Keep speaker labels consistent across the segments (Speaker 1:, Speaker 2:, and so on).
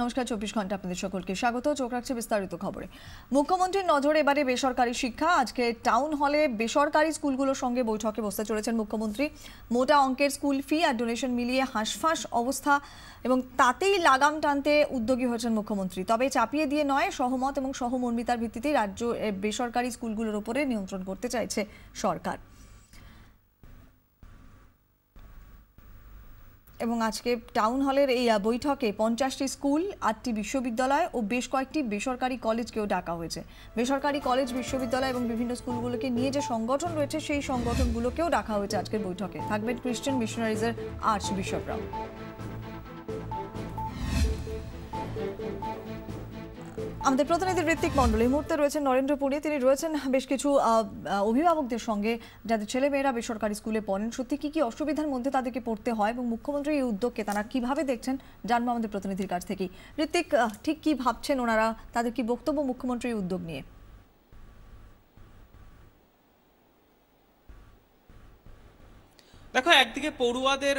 Speaker 1: নমস্কার, 24 ঘন্টা আপনাদের সকলকে স্বাগত। চোখ রাখছে বিস্তারিত খবরে। মুখ্যমন্ত্রীর নজরে এবারে বেসরকারি শিক্ষা। আজকে টাউন হলে বেসরকারি স্কুলগুলোর সঙ্গে বৈঠকে বসতে চলেছেন মুখ্যমন্ত্রী। মোটা অঙ্কের স্কুল ফি আর ডোনেশন মিলিয়ে হাঁসফাঁস অবস্থা এবং তাতেই লাগাম টানতে উদ্যোগী হয়েছেন মুখ্যমন্ত্রী। তবে চাপিয়ে দিয়ে নয়, সহমত এবং সহমর্মিতার ভিত্তিতেই রাজ্য বেসরকারি স্কুলগুলোর উপরে নিয়ন্ত্রণ করতে চাইছে সরকার। এবং আজকে টাউন হলের এই বৈঠকে 50টি স্কুল, 8টি বিশ্ববিদ্যালয় ও বেশ কয়েকটি বেসরকারি কলেজকেও ডাকা হয়েছে। বেসরকারি কলেজ, বিশ্ববিদ্যালয় এবং বিভিন্ন স্কুলগুলোকে নিয়ে যে সংগঠন রয়েছে সেই সংগঠনগুলোকেও ডাকা হয়েছে আজকের বৈঠকে। থাকবেন ক্রিশ্চিয়ান মিশনারিজের আর্চ বিশপরাও। আমাদের প্রতিনিধি ঋত্বিক মণ্ডল এই মুহূর্তে রয়েছেন নরেন্দ্রপুরে। তিনি রয়েছেন বেশ কিছু অভিভাবকদের সঙ্গে যাদের ছেলেমেয়েরা বেসরকারি স্কুলে পড়েন। সত্যি কি কি অসুবিধার মধ্যে তাদেরকে পড়তে হয় এবং মুখ্যমন্ত্রী এই উদ্যোগকে তারা কিভাবে দেখছেন জানবো আমাদের প্রতিনিধির কাছ থেকেই। ঋত্বিক, ঠিক কি ভাবছেন ওনারা, তাদের কি বক্তব্য মুখ্যমন্ত্রীর এই উদ্যোগ নিয়ে?
Speaker 2: দেখো, একদিকে পড়ুয়াদের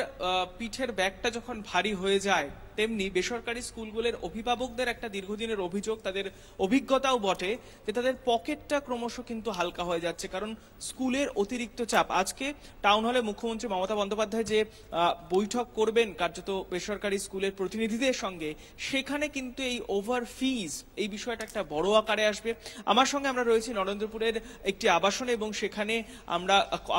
Speaker 2: পিঠের ব্যাগটা যখন ভারী হয়ে যায়, তেমনি বেসরকারি স্কুলগুলোর অভিভাবকদের একটা দীর্ঘদিনের অভিযোগ, তাদের অভিজ্ঞতাও বটে যে তাদের পকেটটা ক্রমশ কিন্তু হালকা হয়ে যাচ্ছে, কারণ স্কুলের অতিরিক্ত চাপ। আজকে টাউন হলে মুখ্যমন্ত্রী মমতা বন্দ্যোপাধ্যায় যে বৈঠক করবেন কার্যত বেসরকারি স্কুলের প্রতিনিধিদের সঙ্গে, সেখানে কিন্তু এই ওভার ফিজ এই বিষয়টা একটা বড় আকারে আসবে। আমার সঙ্গে আমরা রয়েছি নরেন্দ্রপুরের একটি আবাসনে এবং সেখানে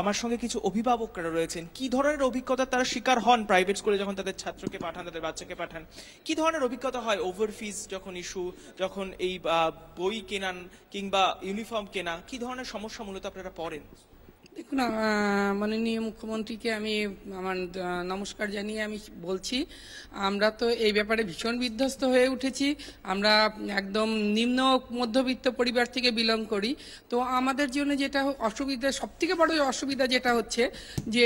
Speaker 2: আমার সঙ্গে কিছু অভিভাবকরা রয়েছেন। কি ধরনের অভিজ্ঞতা তারা শিকার হন প্রাইভেট স্কুলে যখন তাদের ছাত্রকে পাঠান, তাদের বাচ্চাকে পাঠান? কি ধরনের অভিজ্ঞতা হয় ওভার ফিজ যখন ইস্যু, যখন এই বই কেনান কিংবা ইউনিফর্ম কেনা, কি ধরনের সমস্যা মূলত আপনারা পড়েন?
Speaker 3: দেখুন, মাননীয় মুখ্যমন্ত্রীকে আমি আমার নমস্কার জানিয়ে আমি বলছি, আমরা তো এই ব্যাপারে ভীষণ বিধ্বস্ত হয়ে উঠেছি। আমরা একদম নিম্ন মধ্যবিত্ত পরিবার থেকে বিলং করি। তো আমাদের জন্য যেটা অসুবিধা, সবথেকে বড় অসুবিধা যেটা হচ্ছে যে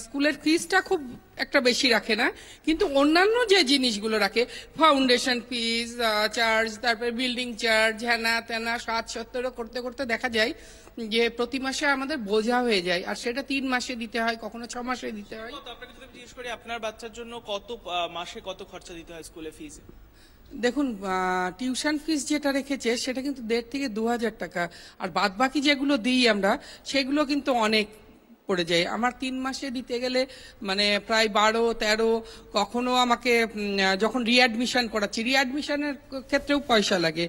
Speaker 3: স্কুলের ফিজটা খুব একটা বেশি রাখে না, কিন্তু অন্যান্য যে জিনিসগুলো রাখে, ফাউন্ডেশন ফিজ, চার্জ, তারপরে বিল্ডিং চার্জ, হ্যানা ত্যানা 60-70 করতে করতে দেখা যায় যে প্রতি মাসে আমাদের বোঝা হয়ে যায়, আর সেটা 3 মাসে দিতে হয়, কখনো 6 মাসে দিতে হয়।
Speaker 2: আপনাকে যদি জিজ্ঞেস করি, আপনার বাচ্চার জন্য কত মাসে কত খরচা দিতে হয় স্কুলে ফিজ?
Speaker 3: দেখুন, টিউশন ফিস যেটা রেখেছে সেটা কিন্তু 1,500 থেকে 2,000 টাকা, আর বাদ বাকি যেগুলো দিই আমরা সেগুলো কিন্তু অনেক পড়ে যায়। আমার 3 মাসে দিতে গেলে মানে প্রায় 12-13, কখনো আমাকে যখন রিঅ্যাডমিশন করাচ্ছি, রিঅ্যাডমিশনের ক্ষেত্রেও পয়সা লাগে।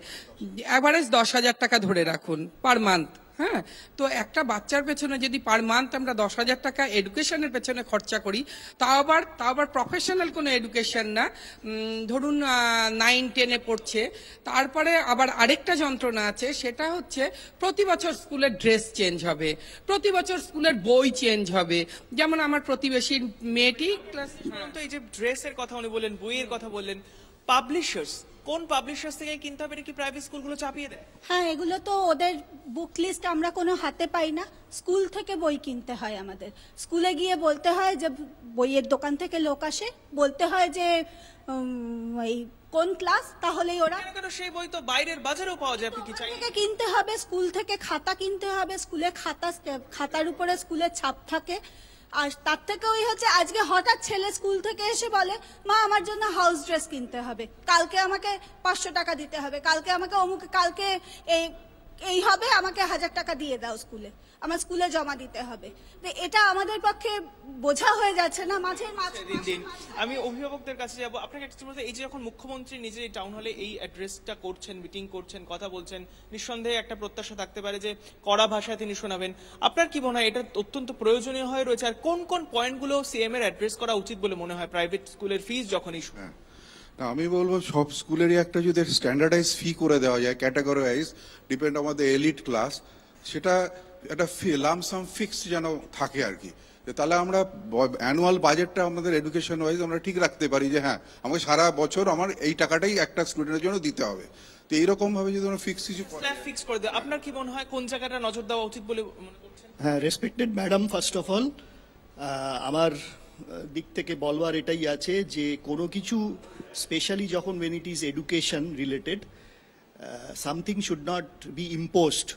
Speaker 3: অ্যাভারেজ 10,000 টাকা ধরে রাখুন পার মান্থ। হ্যাঁ, তো একটা বাচ্চার পেছনে যদি পার মান্থ আমরা 10,000 টাকা এডুকেশনের পেছনে খরচা করি, তাও আবার প্রফেশনাল কোনো এডুকেশন না, ধরুন 9-10-এ পড়ছে, তারপরে আবার আরেকটা যন্ত্রণা আছে, সেটা হচ্ছে প্রতি বছর স্কুলের ড্রেস চেঞ্জ হবে, প্রতি বছর স্কুলের বই চেঞ্জ হবে। যেমন আমার প্রতিবেশীর মেয়েটি ক্লাস,
Speaker 2: তো এই যে ড্রেসের কথা উনি বললেন, বইয়ের কথা বললেন, পাবলিশার্স কোন পাবলিশার্স থেকে কিনতে হবে, কি প্রাইভেট স্কুলগুলো চাপিয়ে দেয়?
Speaker 4: হ্যাঁ, এগুলো তো ওদের বুক লিস্ট আমরা কোনো হাতে পাই না, স্কুল থেকে বই কিনতে হয় আমাদের। স্কুলে গিয়ে বলতে হয় যে বইয়ের দোকান থেকে লোক আসে, বলতে হয় যে এই কোন ক্লাস, তাহলেই ওরা
Speaker 2: কেন সেই বই তো বাইরের বাজারেও পাওয়া যায়, আপনি কি চাই?
Speaker 4: থেকে কিনতে হবে, স্কুল থেকে খাতা কিনতে হবে, স্কুলে খাতার উপরে স্কুলের ছাপ থাকে। আর তার থেকে ওই হচ্ছে, আজকে হঠাৎ ছেলে স্কুল থেকে এসে বলে, মা আমার জন্য হাউস ড্রেস কিনতে হবে, কালকে আমাকে 500 টাকা দিতে হবে, কালকে আমাকে কালকে এই হবে, আমাকে 1000 টাকা দিয়ে দাও, আমার স্কুলে জমা দিতে হবে। তো এটা আমাদের পক্ষে বোঝা হয়ে যাচ্ছে না মাঝে মাঝে।
Speaker 2: আমি অভিভাবকদের কাছে যাব। আপনাকে একটা বলতে, এই যে যখন মুখ্যমন্ত্রী নিজে এই টাউন হলে এই অ্যাড্রেসটা করছেন, মিটিং করছেন, কথা বলছেন, নিঃসন্দেহে একটা প্রত্যাশা থাকতে পারে যে কড়া ভাষায় তিনি শোনাবেন। আপনার কি মনে হয় এটা অত্যন্ত প্রয়োজনীয় হয়ে রয়েছে? আর কোন কোন পয়েন্টগুলো সিএম এর অ্যাড্রেস করা উচিত বলে মনে হয় প্রাইভেট স্কুলের ফিজ যখন ইস্যু?
Speaker 5: আমি বলবো সব স্কুলেরই একটা যদি স্ট্যান্ডার্ডাইজ ফি করে দেওয়া যায়, category wise, depend on the elite class, সেটা একটা লামসাম ফিক্স যেন থাকে আর কি। তাহলে আমরা অ্যানুয়াল বাজেটটা আমাদের এডুকেশন ওয়াইজ আমরা ঠিক রাখতে পারি যে হ্যাঁ, আমাকে সারা বছর আমার এই টাকাটাই একটা স্টুডেন্টের জন্য দিতে হবে। তো এইরকম ভাবে যদি আমরা ফিক্স
Speaker 2: করে দেয়, আপনার কি মনে হয় কোন জায়গাটা নজর দেওয়া উচিত বলে মনে করছেন?
Speaker 6: হ্যাঁ, respected madam, first of all আমার দিক থেকে বলবার এটাই আছে যে কোনো কিছু স্পেশালি যখন when it is education related, something should not be imposed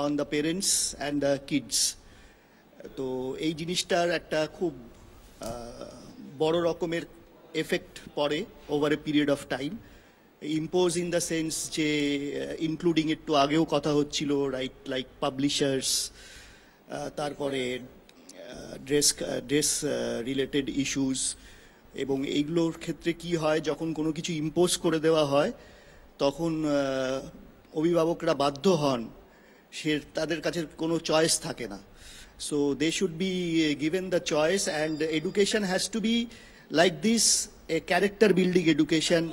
Speaker 6: on the parents and the kids. তো এই জিনিসটার একটা খুব বড় রকমের এফেক্ট পড়ে over a period of time. Impose in the sense যে ইনক্লুডিং একটু আগেও কথা হচ্ছিল, রাইট, লাইক পাবলিশার্স, তারপরে ড্রেস রিলেটেড ইস্যুস, এবং এইগুলোর ক্ষেত্রে কি হয়, যখন কোনো কিছু ইম্পোজ করে দেওয়া হয় তখন অভিভাবকরা বাধ্য হন, তাদের কাছে কোনো চয়েস থাকে না। So they should be given the choice, and education has to be like this, a character building education.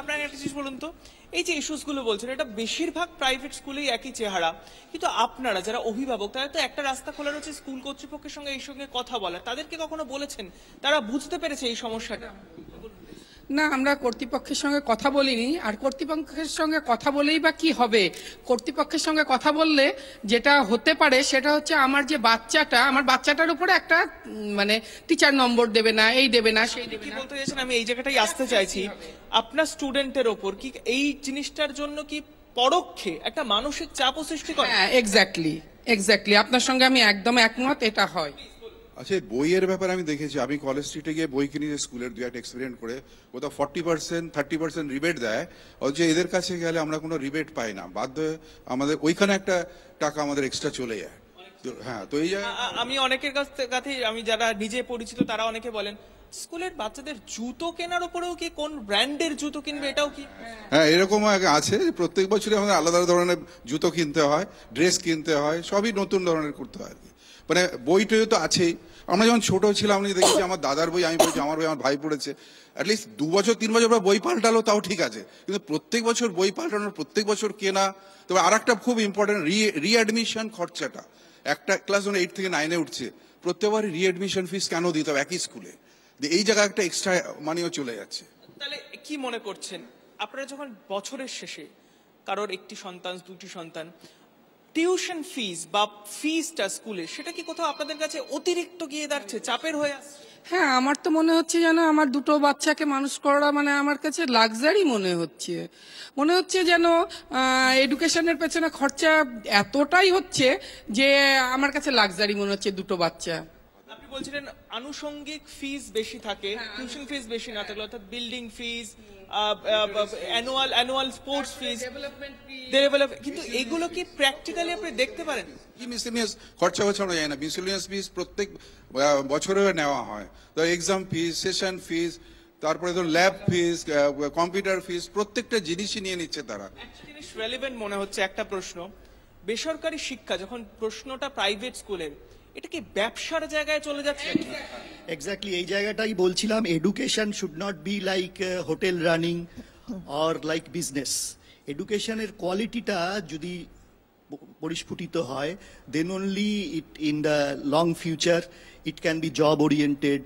Speaker 2: আপনার একটা জিনিস বলুন তো, এই যে ইস্যুস গুলো বলছেন, এটা বেশিরভাগ প্রাইভেট স্কুলেই একই চেহারা, কিন্তু আপনারা যারা অভিভাবক তারা তো একটা রাস্তা খোলা রয়েছে স্কুল কর্তৃপক্ষের সঙ্গে এই সঙ্গে কথা বলার, তাদেরকে কখনো বলেছেন, তারা বুঝতে পেরেছে এই সমস্যাটা?
Speaker 3: না, আমরা কর্তৃপক্ষের সঙ্গে কথা বলিনি। আর কর্তৃপক্ষের সঙ্গে কথা বলেই বা কি হবে? কর্তৃপক্ষের সঙ্গে কথা বললে যেটা হতে পারে সেটা হচ্ছে আমার বাচ্চাটার উপরে একটা মানে টিচার নম্বর দেবে না, এই দেবে না, সেই দেবে
Speaker 2: কি
Speaker 3: না।
Speaker 2: বলতে চাইছেন, আমি এই জায়গাটাই আসতে চাইছি, আপনার স্টুডেন্টের ওপর কি এই জিনিসটার জন্য কি পরোক্ষে একটা মানসিক চাপও সৃষ্টি করে?
Speaker 3: হ্যাঁ, এক্স্যাক্টলি আপনার সঙ্গে আমি একদম একমত, এটা হয়।
Speaker 5: আচ্ছা, বইয়ের ব্যাপারে আমি দেখেছি, আমি কলেজ স্ট্রিটে গিয়ে বই কিনেছি স্কুলের, দু একটা এক্সপেরিমেন্ট করে, কোথাও 40% 30% রিবেট দেয়, অথচ এদের কাছে গেলে আমরা কোনো রিবেট পাই না, বাধ্য হয়ে আমাদের ওইখানে একটা টাকা আমাদের এক্সট্রা চলে যায়। হ্যাঁ, তো এই জায়গায়
Speaker 2: আমি অনেকের কাছে, আমি যারা নিজে পরিচিত তারা অনেকে বলেন স্কুলের বাচ্চাদের জুতো কেনার উপরেও কি কোন ব্র্যান্ডের জুতো কিনবে, এটাও কি?
Speaker 5: হ্যাঁ, এরকম আছে, প্রত্যেক বছরই আমাদের আলাদা ধরনের জুতো কিনতে হয়, ড্রেস কিনতে হয়, সবই নতুন ধরনের করতে হয় আর কি। মানে বইটই তো আছেই। আমরা যখন ছোট ছিলাম আমি দেখেছি আমার দাদার বই আমি পড়েছি, আমার বই আমার ভাই পড়েছে, অ্যাটলিস্ট 2 বছর 3 বছর পর বই পাল্টালো তাও ঠিক আছে, কিন্তু প্রত্যেক বছর বই পাল্টানোর, প্রত্যেক বছর কেনা। তবে আর একটা খুব ইম্পর্টেন্ট, রিঅ্যাডমিশন খরচাটা, একটা ক্লাস যখন 8 থেকে 9-এ উঠছে প্রত্যেকবারই রিঅ্যাডমিশন ফিস কেন দিতে হবে একই স্কুলে? এই জায়গায় একটা এক্সট্রা মানিও চলে যাচ্ছে।
Speaker 2: তাহলে কি মনে করছেন আপনারা যখন বছরের শেষে কারোর একটি সন্তান, দুটি সন্তান, টিউশন ফিস বা ফিসটা স্কুলে, সেটা কি কোথাও আপনাদের কাছে অতিরিক্ত গিয়ে দাঁড়াচ্ছে, চাপের হয়ে আসছে?
Speaker 3: হ্যাঁ, আমার তো মনে হচ্ছে যেন আমার দুটো বাচ্চাকে মানুষ করা মানে আমার কাছে লাক্সারি মনে হচ্ছে যেন এডুকেশনের পেছনে খরচা এতটাই হচ্ছে যে আমার কাছে লাক্সারি মনে হচ্ছে দুটো বাচ্চা।
Speaker 2: আপনি বলছিলেন আনুষঙ্গিক ফিস বেশি থাকে, টিউশন ফিস বেশি না থাকলে, অর্থাৎ বিল্ডিং ফিস, অ্যানুয়াল স্পোর্টস ফিস, কিন্তু এগুলো কি প্র্যাকটিক্যালি আপনি দেখতে পারেন?
Speaker 5: কি মিসেলিনিয়াস খরচা আমরা জানি না। মিসেলিনিয়াস ফিস প্রত্যেক বছরে নেওয়া হয়, ধর এক্সাম ফিস, সেশন ফিস, তারপরে ধর ল্যাব ফিস, কম্পিউটার ফিস, প্রত্যেকটা জিনিসই নিয়ে নিচ্ছে তারা।
Speaker 2: একটা জিনিস রেলেভেন্ট মনে হচ্ছে, একটা প্রশ্ন, বেসরকারি শিক্ষা যখন প্রশ্নটা প্রাইভেট স্কুলের, এটা কি ব্যবসার জায়গায় চলে যাচ্ছে?
Speaker 6: এক্স্যাক্টলি এই জায়গাটাই বলছিলাম, education should not be like hotel running or like business. এডুকেশনের কোয়ালিটিটা যদি পরিস্ফুটিত হয়, then only it in the long future it can be job oriented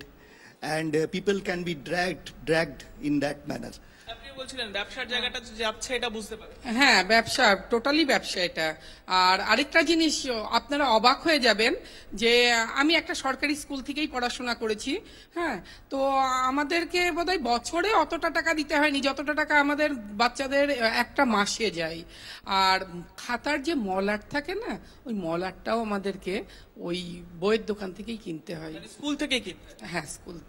Speaker 6: and people can be dragged in that manner.
Speaker 2: আপনি বলছিলেন ব্যবসার জায়গাটা যাচ্ছে, এটা বুঝতে পারেন?
Speaker 3: হ্যাঁ, ব্যবসা, টোটালি ব্যবসা এটা। আর আরেকটা জিনিস আপনারা অবাক হয়ে যাবেন যে আমি একটা সরকারি স্কুল থেকেই পড়াশোনা করেছি। হ্যাঁ, তো আমাদেরকে বোধহয় বছরে অতটা টাকা দিতে হয়নি যতটা টাকা আমাদের বাচ্চাদের একটা মাসে যায়। আর খাতার যে মলাট থাকে না, ওই মলাটটাও আমাদেরকে ওই বইয়ের দোকান থেকেই কিনতে হয়,
Speaker 2: স্কুল থেকে কি?
Speaker 3: হ্যাঁ, স্কুল।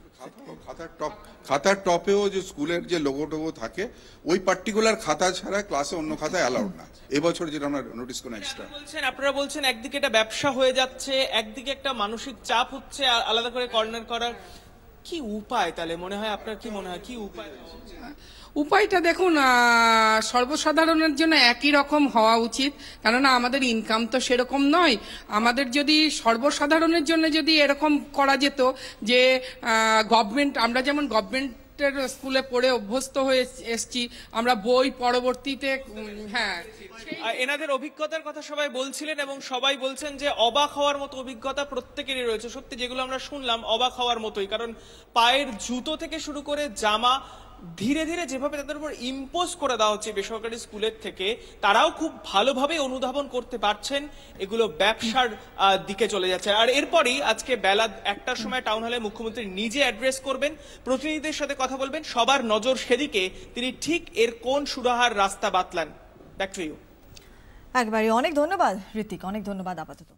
Speaker 5: খাতার টপেও যে স্কুলের যে লোগো টোগো থাকে, ওই পার্টিকুলার খাতা ছাড়া ক্লাসে অন্য খাতা অ্যালাউড না। এবছর যেটা আমরা নোটিস করলাম এক্সট্রা।
Speaker 2: আপনারা বলছেন একদিকে এটা ব্যবসা হয়ে যাচ্ছে, একদিকে একটা মানসিক চাপ হচ্ছে আলাদা করে কর্নার করার, কি উপায় তাহলে মনে হয় আপনার? কি মনে হয় কি উপায়?
Speaker 3: উপায়টা দেখুন, সর্বসাধারণের জন্য একই রকম হওয়া উচিত, কেননা আমাদের ইনকাম তো সেরকম নয়। আমাদের যদি সর্বসাধারণের জন্য যদি এরকম করা যেত যে গভর্নমেন্ট, আমরা যেমন গভর্নমেন্টের স্কুলে পড়ে অভ্যস্ত হয়ে এসছি, আমরা বই পরবর্তীতে, হ্যাঁ,
Speaker 2: এনাদের অভিজ্ঞতার কথা সবাই বলছিলেন এবং সবাই বলছেন যে অবাক হওয়ার মতো অভিজ্ঞতা প্রত্যেকেরই রয়েছে। সত্যি যেগুলো আমরা শুনলাম অবাক হওয়ার মতোই, কারণ পায়ের জুতো থেকে শুরু করে জামা ধীরে ধীরে যেভাবে তাদের উপর ইম্পোজ করে দেওয়া হচ্ছে বেসরকারি স্কুলের থেকে, তারাও খুব ভালোভাবে অনুধাবন করতে পারছেন এগুলো ব্যবসার দিকে চলে যাচ্ছে। আর এরপরই আজকে বেলা 1টার সময় টাউন হলে মুখ্যমন্ত্রী নিজে অ্যাড্রেস করবেন, প্রতিনিধিদের সাথে কথা বলবেন, সবার নজর সেদিকে, তিনি ঠিক এর কোন সুরাহার রাস্তা বাতলান। Back to you.
Speaker 1: একবারে অনেক ধন্যবাদ ঋতিক, অনেক ধন্যবাদ আপাতত।